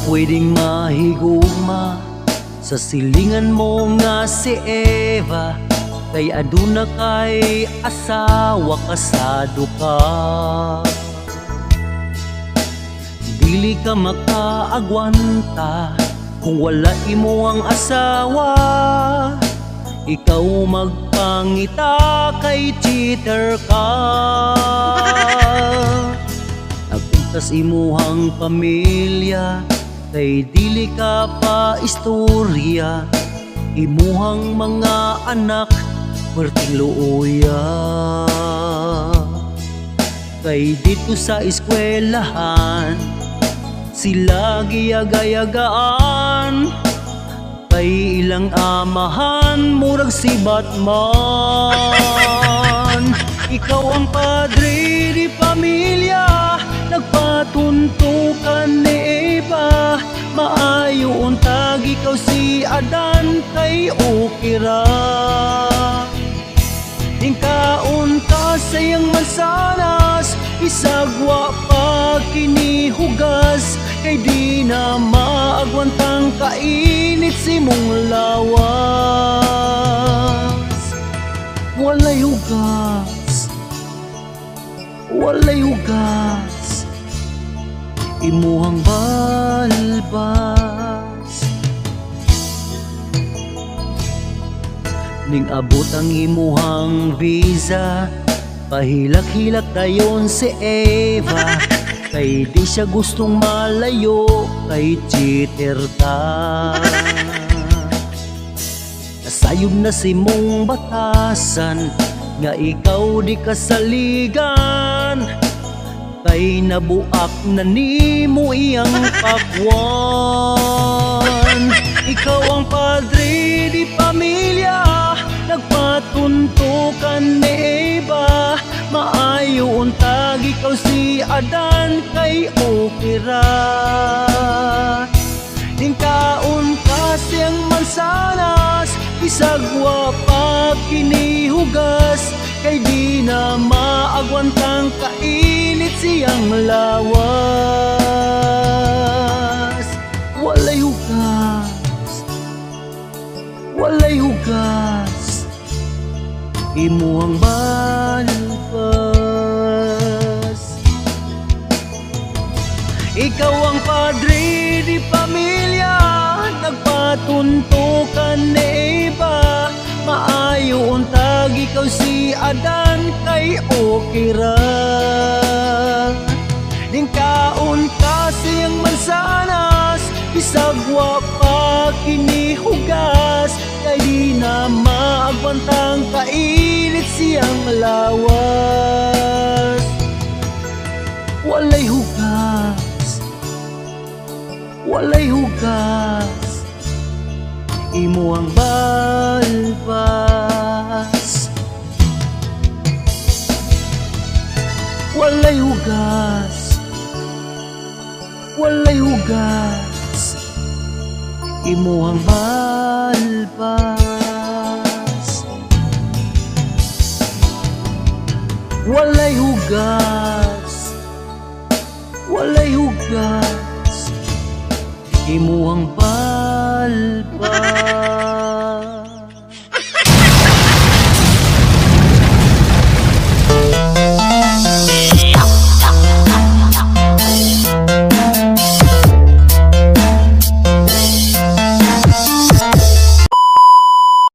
pwedeng mahigugma sa silingan mo nga si Eva, kay aduna kay asawa kasado ka. Dili ka makaagwanta kung wala imo ang asawa. Ikaw magpangita kay cheater ka. Nagpuntas imuhang pamilya, kay dili ka pa istorya. Imuhang mga anak perting luoya. Kay dito sa eskwelahan sila giyagayagaan, kay ilang amahan murag si Batman. Ikaw ang padre di pamilya, nagpatuntukan ni Eva. Maayo untag ikaw si Adan, kay okay ra. Ingkaon ka sayang mansanas, isagwa pa kinihugas, kay di na maagwantang kainit si mong lawas. Walay hugas, walay hugas, imuhang balbas. Ning abot ang imuhang visa, pahilak-hilak dayon si Eva, kay di siya gustong malayo, kay cheater ka. Nasayod na si mong batasan, nga ikaw di kasaligan, kay nabuak na nimo iyang pakwan. Ikaw ang padre di pamilya, nagpatuntukan ni Eva. Maayo untag ikaw si Adan, kay okay ra. Ingkaon ka siyang mansanas, isagwa pa kinihugas, kay di na maagwantang kainit siyang lawas. Walay hugas, walay hugas, imuhang balbas. Ikaw ang padre di pamilya, nagpatuntukan ni Eva. Maayo untag ikaw si Adan, kay okay ra. Ningkaon ka siyang mansanas, isagwa pa kinihugas, kay di na maagwantang kainit siyang lawas. Walay hugas, walay hugas, imuhang balbas. Walay hugas, walay hugas, imuhang balbas. Walay hugas, walay hugas, imuhang balbas.